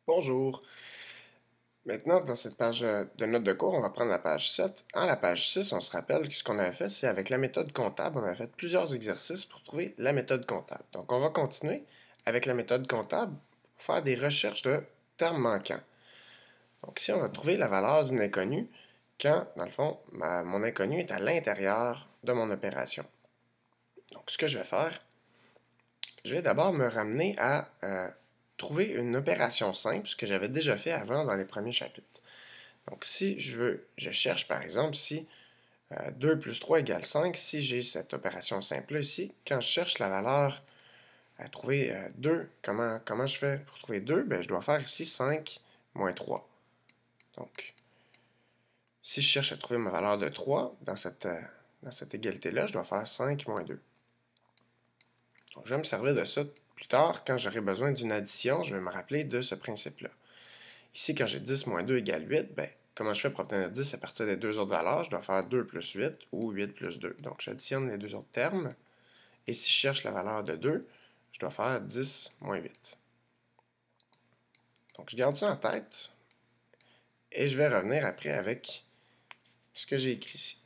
Bonjour. Maintenant, dans cette page de notes de cours, on va prendre la page 7. En la page 6, on se rappelle que ce qu'on avait fait, c'est avec la méthode comptable, on avait fait plusieurs exercices pour trouver la méthode comptable. Donc, on va continuer avec la méthode comptable pour faire des recherches de termes manquants. Donc, ici, on va trouver la valeur d'une inconnue quand, dans le fond, mon inconnu est à l'intérieur de mon opération. Donc, ce que je vais faire, je vais d'abord me ramener à trouver une opération simple, ce que j'avais déjà fait avant dans les premiers chapitres. Donc, si je cherche par exemple si 2 plus 3 égale 5, si j'ai cette opération simple ici, quand je cherche la valeur à trouver 2, comment je fais pour trouver 2? Ben, je dois faire ici 5 moins 3. Donc, si je cherche à trouver ma valeur de 3 dans cette égalité-là, je dois faire 5 moins 2. Donc, je vais me servir de ça plus tard. Quand j'aurai besoin d'une addition, je vais me rappeler de ce principe-là. Ici, quand j'ai 10 moins 2 égale 8, ben, comment je fais pour obtenir 10 à partir des deux autres valeurs? Je dois faire 2 plus 8 ou 8 plus 2. Donc, j'additionne les deux autres termes. Et si je cherche la valeur de 2, je dois faire 10 moins 8. Donc, je garde ça en tête. Et je vais revenir après avec ce que j'ai écrit ici.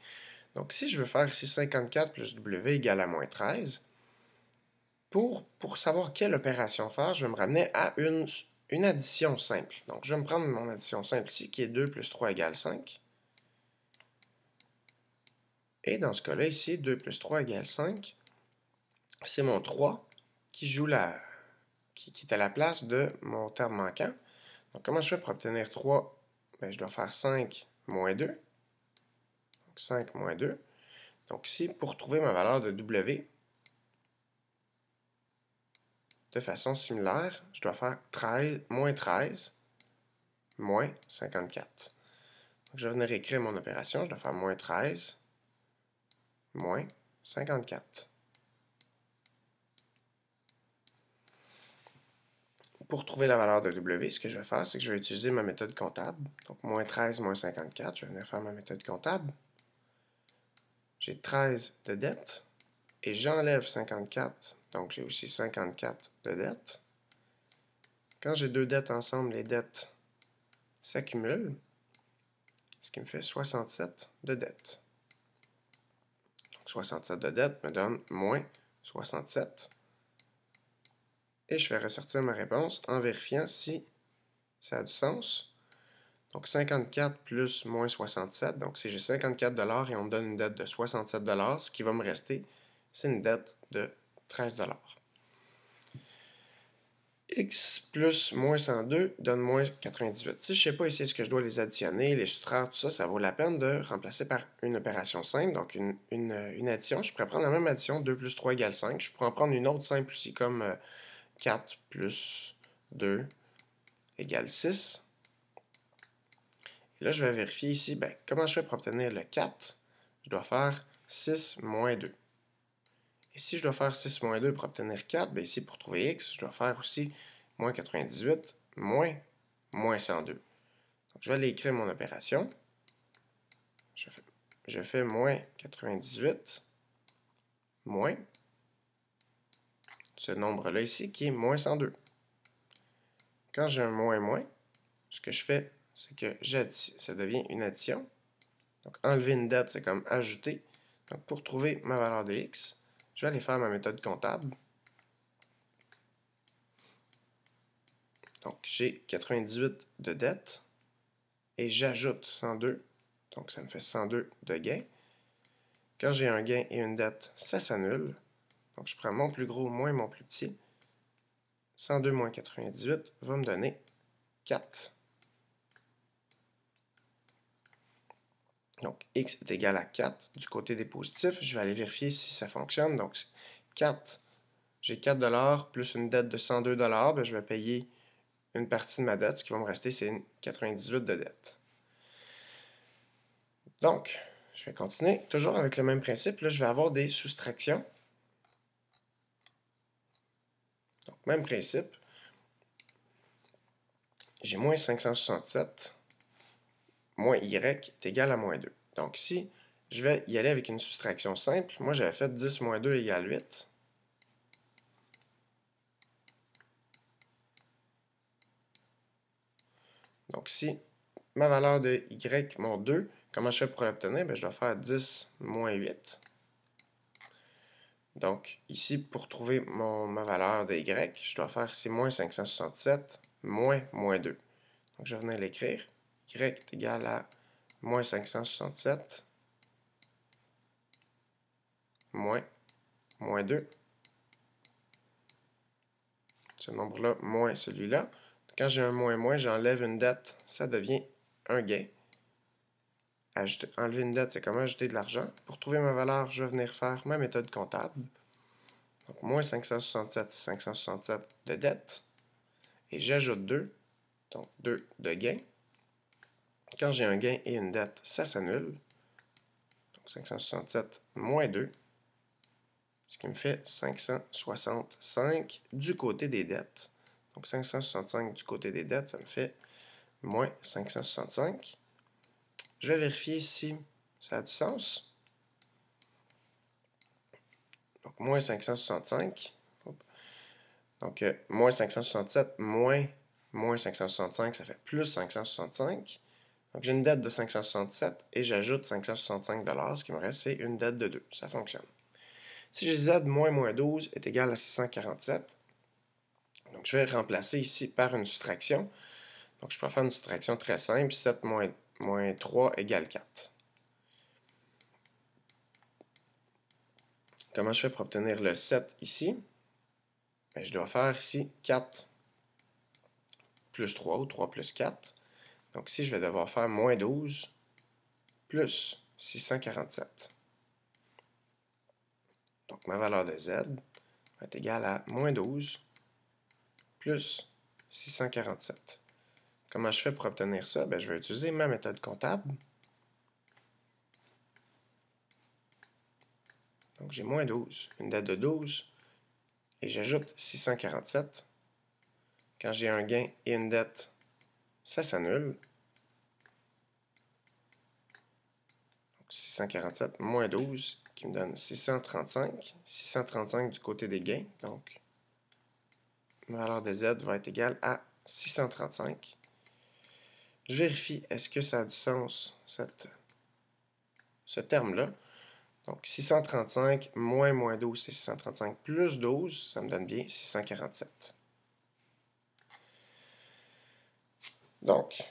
Donc, si je veux faire ici 54 plus W égale à moins 13, pour savoir quelle opération faire, je vais me ramener à une addition simple. Donc, je vais me prendre mon addition simple ici, qui est 2 plus 3 égale 5. Et dans ce cas-là, ici, 2 plus 3 égale 5. C'est mon 3 qui joue qui est à la place de mon terme manquant. Donc, comment je fais pour obtenir 3? Ben, je dois faire 5 moins 2. Donc, 5 moins 2. Donc, ici, pour trouver ma valeur de W, de façon similaire, je dois faire 13, moins 13 moins 54. Donc, je vais venir écrire mon opération. Je dois faire moins 13 moins 54. Pour trouver la valeur de W, ce que je vais faire, c'est que je vais utiliser ma méthode comptable. Donc, moins 13 moins 54, je vais venir faire ma méthode comptable. J'ai 13 de dette et j'enlève 54, donc j'ai aussi 54 de dette. Quand j'ai deux dettes ensemble, les dettes s'accumulent, ce qui me fait 67 de dette. Donc 67 de dette me donne moins 67. Et je fais ressortir ma réponse en vérifiant si ça a du sens. Donc 54 plus moins 67, donc si j'ai 54 $ et on me donne une dette de 67 $, ce qui va me rester, c'est une dette de 13 $. X plus moins 102 donne moins 98. Si je ne sais pas ici est-ce que je dois les additionner, les soustraire, tout ça, ça vaut la peine de remplacer par une opération simple, donc une addition. Je pourrais prendre la même addition, 2 plus 3 égale 5. Je pourrais en prendre une autre simple ici, comme 4 plus 2 égale 6. Et là, je vais vérifier ici, ben, comment je fais pour obtenir le 4? Je dois faire 6 moins 2. Et si je dois faire 6 moins 2 pour obtenir 4, ben ici, pour trouver x, je dois faire aussi moins 98 moins 102. Donc, je vais aller écrire mon opération. Je fais moins 98 moins ce nombre-là ici qui est moins 102. Quand j'ai un moins, ce que je fais, c'est que ça devient une addition. Donc, enlever une dette, c'est comme ajouter. Donc, pour trouver ma valeur de x, je vais aller faire ma méthode comptable. Donc, j'ai 98 de dette et j'ajoute 102. Donc, ça me fait 102 de gain. Quand j'ai un gain et une dette, ça s'annule. Donc, je prends mon plus gros moins mon plus petit. 102 moins 98 va me donner 4. Donc, x est égal à 4. Du côté des positifs, je vais aller vérifier si ça fonctionne. Donc, 4, j'ai 4 $ plus une dette de 102 $. Ben, je vais payer une partie de ma dette. Ce qui va me rester, c'est 98 de dette. Donc, je vais continuer toujours avec le même principe. Là, je vais avoir des soustractions. Donc, même principe. J'ai moins 567 moins y est égal à moins 2. Donc, si je vais y aller avec une soustraction simple, moi, j'avais fait 10 moins 2 égale 8. Donc si ma valeur de y, mon 2, comment je fais pour l'obtenir? Ben, je dois faire 10 moins 8. Donc ici, pour trouver ma valeur de y, je dois faire ici moins 567 moins 2. Donc je vais venir l'écrire. Y est égal à moins 567 moins 2. Ce nombre-là moins celui-là. Quand j'ai un moins, j'enlève une dette, ça devient un gain. Enlever une dette, c'est comme ajouter de l'argent. Pour trouver ma valeur, je vais venir faire ma méthode comptable. Donc, moins 567, c'est 567 de dette. Et j'ajoute 2, donc 2 de gain. Quand j'ai un gain et une dette, ça s'annule. Donc, 567 moins 2, ce qui me fait 565 du côté des dettes. Donc, 565 du côté des dettes, ça me fait moins 565. Je vais vérifier si ça a du sens. Donc, moins 565. Donc, moins 567 moins 565, ça fait plus 565. Donc, j'ai une dette de 567 et j'ajoute 565 $. Ce qui me reste, c'est une dette de 2. Ça fonctionne. Si j'ai z moins 12 est égal à 647, donc je vais remplacer ici par une soustraction. Donc, je peux faire une soustraction très simple. 7 moins 3 égale 4. Comment je fais pour obtenir le 7 ici? Bien, je dois faire ici 4 plus 3 ou 3 plus 4. Donc ici, je vais devoir faire moins 12 plus 647. Donc ma valeur de z va être égale à moins 12 plus 647. Comment je fais pour obtenir ça? Bien, je vais utiliser ma méthode comptable. Donc j'ai moins 12, une dette de 12, et j'ajoute 647. Quand j'ai un gain et une dette, ça s'annule. Donc 647 moins 12 qui me donne 635. 635 du côté des gains, donc ma valeur de z va être égale à 635. Je vérifie, est-ce que ça a du sens, ce terme-là? Donc 635 moins 12, c'est 635 plus 12, ça me donne bien 647. Donc,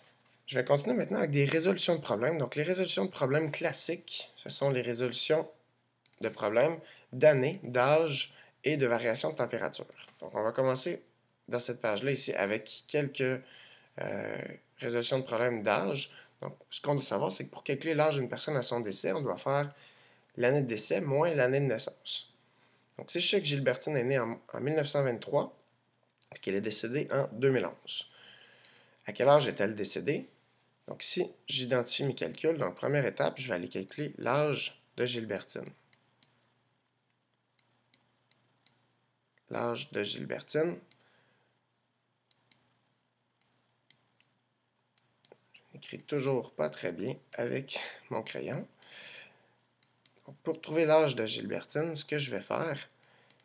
je vais continuer maintenant avec des résolutions de problèmes. Donc, les résolutions de problèmes classiques, ce sont les résolutions de problèmes d'année, d'âge et de variation de température. Donc, on va commencer dans cette page-là ici avec quelques résolutions de problèmes d'âge. Donc, ce qu'on doit savoir, c'est que pour calculer l'âge d'une personne à son décès, on doit faire l'année de décès moins l'année de naissance. Donc, si je sais que Gilbertine est née en 1923 et qu'elle est décédée en 2011, à quel âge est-elle décédée? Donc, si j'identifie mes calculs, donc première étape, je vais aller calculer l'âge de Gilbertine. L'âge de Gilbertine. Je n'écris toujours pas très bien avec mon crayon. Donc, pour trouver l'âge de Gilbertine, ce que je vais faire,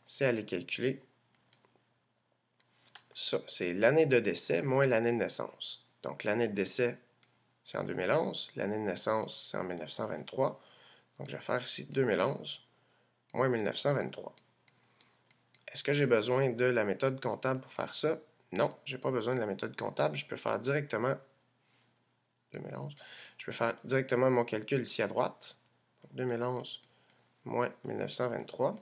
c'est aller calculer ça. C'est l'année de décès moins l'année de naissance. Donc, l'année de décès, c'est en 2011. L'année de naissance, c'est en 1923. Donc, je vais faire ici 2011 moins 1923. Est-ce que j'ai besoin de la méthode comptable pour faire ça? Non, je n'ai pas besoin de la méthode comptable. Je peux faire directement 2011. Je peux faire directement mon calcul ici à droite. Donc, 2011 moins 1923.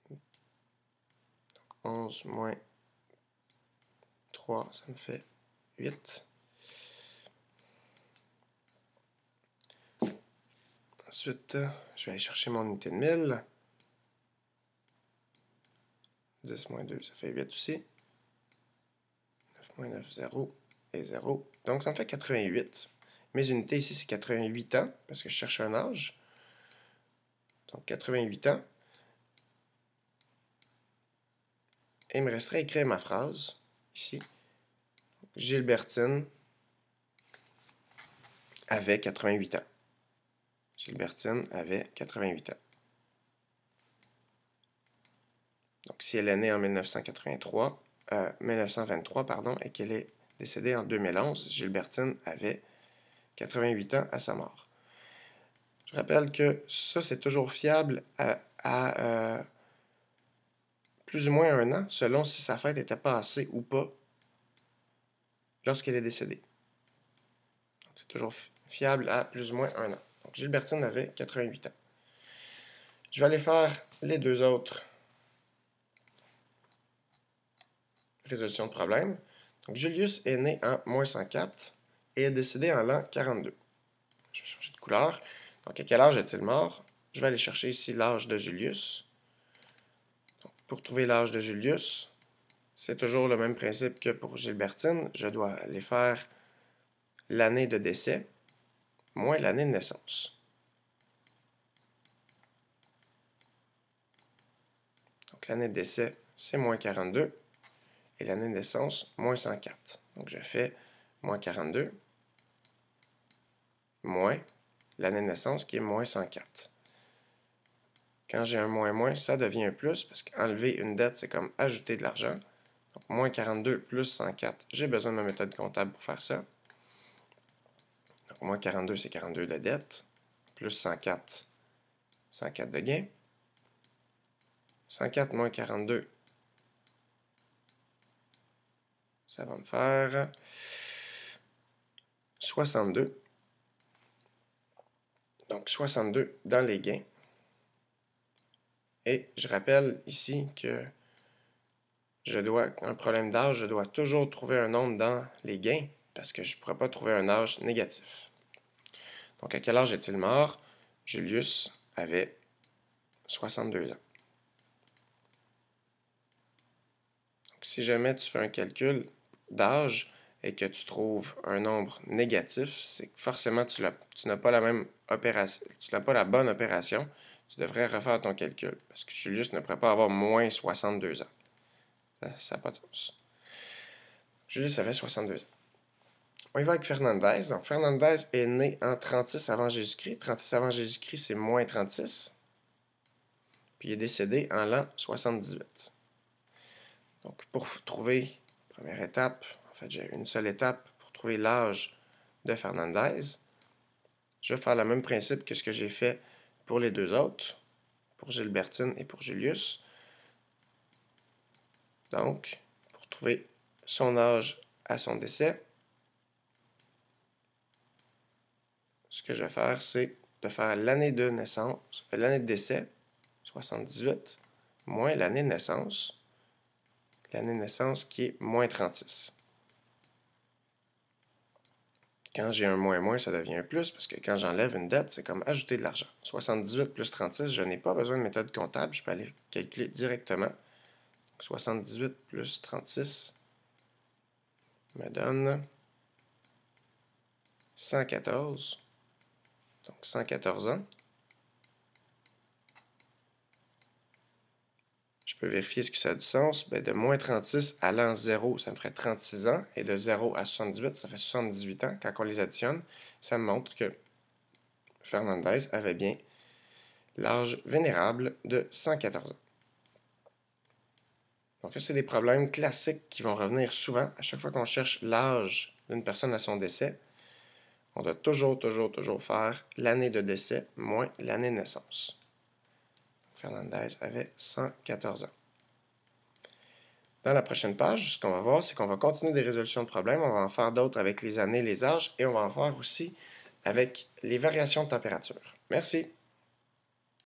Donc, 11 moins 3, ça me fait 8. Ensuite, je vais aller chercher mon unité de 1000. 10 moins 2, ça fait 8 aussi. 9 moins 9, 0 et 0. Donc, ça me fait 88. Mes unités ici, c'est 88 ans, parce que je cherche un âge. Donc, 88 ans. Et il me resterait à écrire ma phrase, ici. Gilbertine avait 88 ans. Gilbertine avait 88 ans. Donc, si elle est née en 1923, pardon, et qu'elle est décédée en 2011, Gilbertine avait 88 ans à sa mort. Je rappelle que ça, c'est toujours fiable à plus ou moins 1 an, selon si sa fête était passée ou pas lorsqu'elle est décédée. C'est toujours fiable à plus ou moins 1 an. Donc, Gilbertine avait 88 ans. Je vais aller faire les deux autres résolutions de problème. Donc, Julius est né en moins 104 et est décédé en l'an 42. Je vais changer de couleur. Donc, à quel âge est-il mort? Je vais aller chercher ici l'âge de Julius. Donc, pour trouver l'âge de Julius, c'est toujours le même principe que pour Gilbertine. Je dois aller faire l'année de décès moins l'année de naissance. Donc, l'année de décès, c'est moins 42. Et l'année de naissance, moins 104. Donc, je fais moins 42 moins l'année de naissance qui est moins 104. Quand j'ai un moins, ça devient un plus parce qu'enlever une dette, c'est comme ajouter de l'argent. Donc, moins 42 plus 104. J'ai besoin de ma méthode comptable pour faire ça. Donc, moins 42, c'est 42 de dette. Plus 104, 104 de gain. 104 moins 42, ça va me faire 62. Donc, 62 dans les gains. Et je rappelle ici que un problème d'âge, je dois toujours trouver un nombre dans les gains parce que je ne pourrais pas trouver un âge négatif. Donc, à quel âge est-il mort? Julius avait 62 ans. Donc, si jamais tu fais un calcul d'âge et que tu trouves un nombre négatif, c'est que forcément tu n'as pas la même opération, tu n'as pas la bonne opération. Tu devrais refaire ton calcul parce que Julius ne pourrait pas avoir moins 62 ans. Ça n'a pas de sens. Julius avait 62 ans. On y va avec Fernandez. Donc, Fernandez est né en 36 avant Jésus-Christ. 36 avant Jésus-Christ, c'est moins 36. Puis il est décédé en l'an 78. Donc, pour trouver, première étape, en fait, j'ai une seule étape pour trouver l'âge de Fernandez. Je vais faire le même principe que ce que j'ai fait pour les deux autres, pour Gilbertine et pour Julius. Donc, pour trouver son âge à son décès, ce que je vais faire, c'est de faire l'année de naissance, l'année de décès, 78, moins l'année de naissance qui est moins 36. Quand j'ai un moins, ça devient un plus, parce que quand j'enlève une dette, c'est comme ajouter de l'argent. 78 plus 36, je n'ai pas besoin de méthode comptable, je peux aller calculer directement. 78 plus 36 me donne 114. Donc 114 ans. Je peux vérifier ce que ça a du sens. Ben, de moins 36 à l'an 0, ça me ferait 36 ans. Et de 0 à 78, ça fait 78 ans. Quand on les additionne, ça me montre que Fernandez avait bien l'âge vénérable de 114 ans. Donc, ça, c'est des problèmes classiques qui vont revenir souvent. À chaque fois qu'on cherche l'âge d'une personne à son décès, on doit toujours faire l'année de décès moins l'année de naissance. Fernandez avait 114 ans. Dans la prochaine page, ce qu'on va voir, c'est qu'on va continuer des résolutions de problèmes. On va en faire d'autres avec les années, les âges, et on va en faire aussi avec les variations de température. Merci.